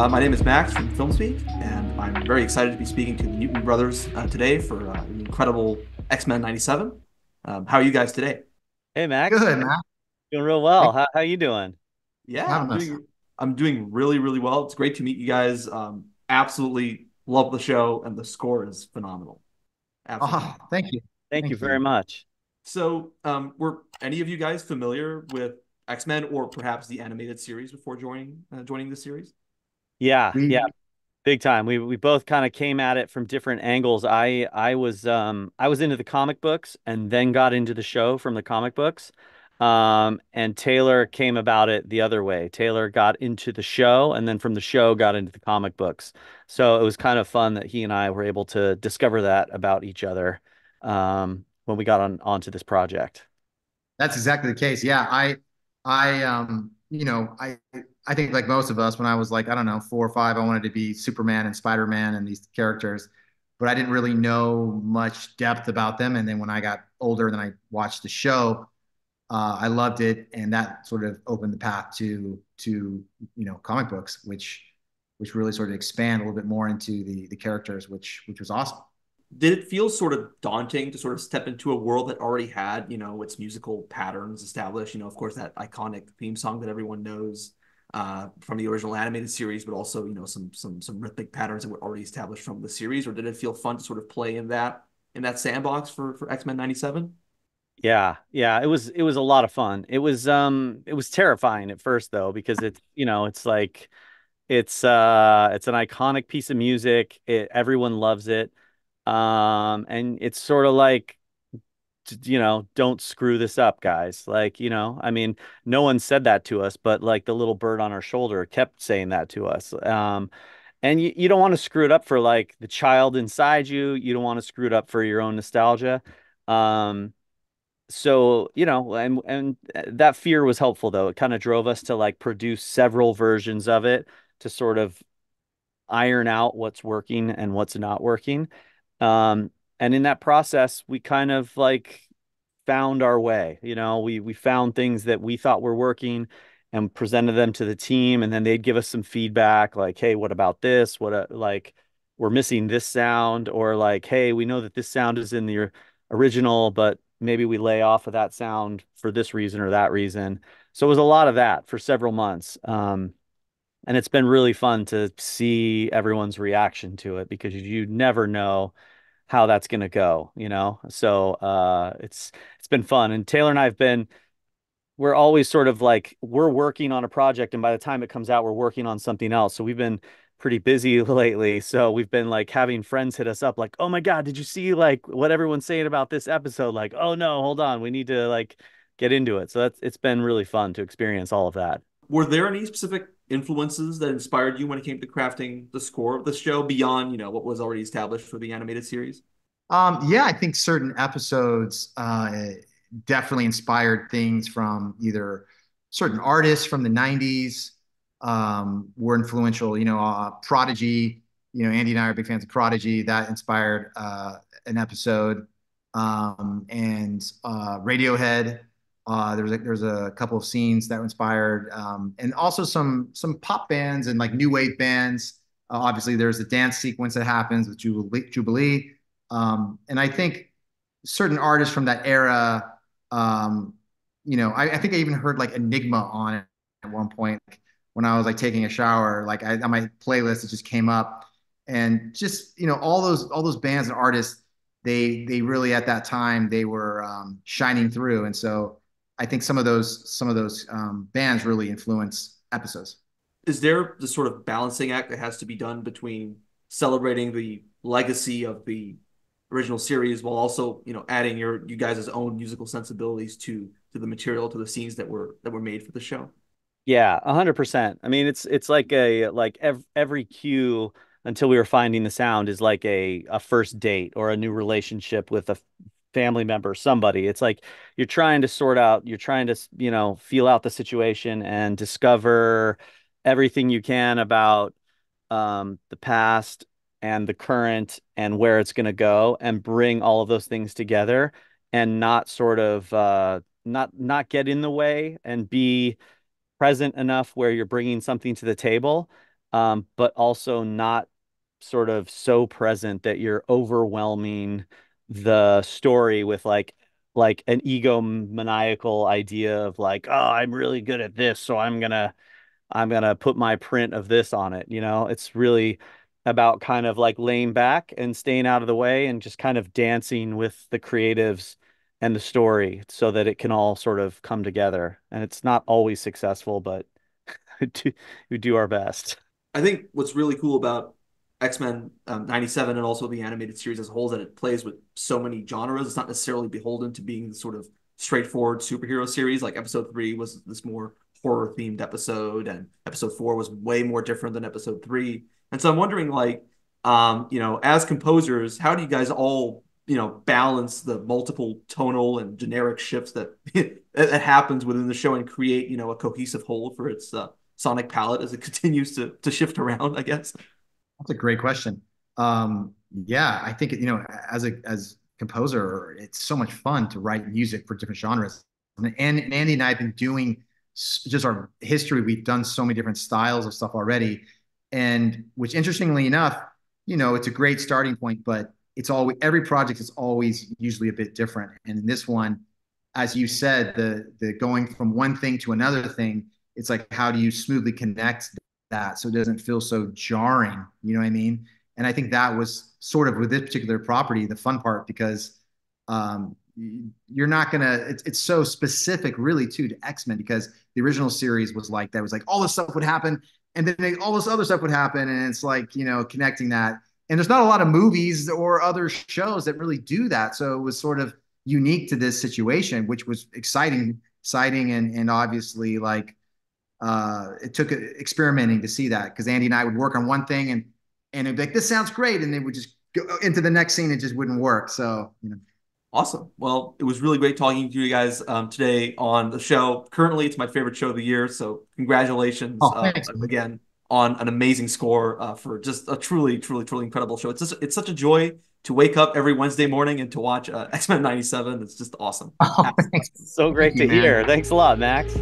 My name is Max from FilmSpeak, and I'm very excited to be speaking to the Newton brothers today for an incredible X-Men '97. How are you guys today? Hey Max, Good. doing Matt. real well. Thanks How you doing? Yeah, for I'm having us. doing really, really well. It's great to meet you guys. Absolutely love the show, and the score is phenomenal. Absolutely. Oh, thank you. Thank you very much. So, were any of you guys familiar with X-Men or perhaps the animated series before joining this series? Yeah, yeah, We big time. We both kind of came at it from different angles. I was into the comic books and then got into the show from the comic books. And Taylor came about it the other way. Taylor got into the show and then from the show got into the comic books. So it was kind of fun that he and I were able to discover that about each other when we got onto this project. That's exactly the case. Yeah, I think like most of us, when I was like, I don't know, 4 or 5, I wanted to be Superman and Spider-Man and these characters, but I didn't really know much depth about them. And then when I got older, and then I watched the show, I loved it, and that sort of opened the path to comic books, which really sort of expand a little bit more into the characters, which was awesome. Did it feel sort of daunting to sort of step into a world that already had, its musical patterns established? Of course, that iconic theme song that everyone knows from the original animated series, but also, some rhythmic patterns that were already established from the series. Or did it feel fun to sort of play in that sandbox for X-Men '97? Yeah, yeah, it was a lot of fun. It was terrifying at first though because it's like it's an iconic piece of music. Everyone loves it. And it's sort of like don't screw this up, guys. Like, I mean, no one said that to us, but like the little bird on our shoulder kept saying that to us. And you don't want to screw it up for like the child inside you. You don't want to screw it up for your own nostalgia. Um, so and that fear was helpful though. It kind of drove us to like produce several versions of it to sort of iron out what's working and what's not working. um and in that process we kind of like found our way. We found things that we thought were working and presented them to the team, and then they'd give us some feedback like, hey, what about this, like we're missing this sound, or like, hey, we know that this sound is in the original, but maybe we lay off of that sound for this reason or that reason. So it was a lot of that for several months. And it's been really fun to see everyone's reaction to it because you never know how that's going to go. So it's been fun. And Taylor and we're always sort of like we're working on a project, and by the time it comes out we're working on something else. So we've been pretty busy lately. So we've been like having friends hit us up like, "Oh my God, did you see like what everyone's saying about this episode?" Like, "Oh no, hold on. We need to like get into it." So it's been really fun to experience all of that. Were there any specific influences that inspired you when it came to crafting the score of the show beyond, what was already established for the animated series? Yeah, I think certain episodes definitely inspired things from either certain artists from the 90s were influential. Prodigy, Andy and I are big fans of Prodigy. That inspired an episode. And Radiohead. There was a couple of scenes that were inspired, and also some pop bands and like new wave bands. Obviously, there's a dance sequence that happens with Jubilee. And I think certain artists from that era, I think I even heard like Enigma on it at one point when I was like taking a shower, like on my playlist, it just came up, and just all those bands and artists, they really at that time they were shining through, and so I think some of those bands really influence episodes. Is there the sort of balancing act that has to be done between celebrating the legacy of the original series while also, adding you guys' own musical sensibilities to the material, to the scenes that were made for the show? Yeah, 100%. I mean, it's like every cue until we were finding the sound is like a first date or a new relationship with a family member, somebody. It's like you're trying to, feel out the situation and discover everything you can about the past and the current and where it's going to go, and bring all of those things together and not sort of not get in the way and be present enough where you're bringing something to the table, but also not sort of so present that you're overwhelming the story with like an egomaniacal idea of like, oh, I'm really good at this, so I'm gonna put my print of this on it. It's really about kind of like laying back and staying out of the way and just kind of dancing with the creatives and the story so that it can all sort of come together. And it's not always successful, but we do our best. I think what's really cool about X-Men 97 and also the animated series as a whole is that it plays with so many genres. It's not necessarily beholden to being sort of straightforward superhero series. Like episode 3 was this more horror themed episode, and episode 4 was way more different than episode 3. And so I'm wondering, like, as composers, how do you guys all, balance the multiple tonal and generic shifts that that happens within the show and create, a cohesive whole for its sonic palette as it continues to shift around, I guess? That's a great question. Yeah, I think as composer, it's so much fun to write music for different genres. And Andy and I have been doing just our history. We've done so many different styles of stuff already, and which, interestingly enough, it's a great starting point. But it's always every project is always usually a bit different. And in this one, as you said, the going from one thing to another thing, it's like, how do you smoothly connect that so it doesn't feel so jarring? You know what I mean? And I think that was sort of with this particular property, the fun part, because you're not gonna. It's so specific, really, too, to X-Men, because the original series was like that. It was like all this stuff would happen, and then all this other stuff would happen, and it's like connecting that. And there's not a lot of movies or other shows that really do that, so it was sort of unique to this situation, which was exciting, and obviously like it took experimenting to see that, because Andy and I would work on one thing and it'd be like, this sounds great, and they would just go into the next scene. It just wouldn't work. So Awesome. Well, it was really great talking to you guys today on the show. Currently, it's my favorite show of the year. So congratulations thanks. again on an amazing score for just a truly, truly, truly incredible show. It's such a joy to wake up every Wednesday morning and to watch X-Men 97. It's just awesome. Thanks. So great to hear. Thanks a lot, Max.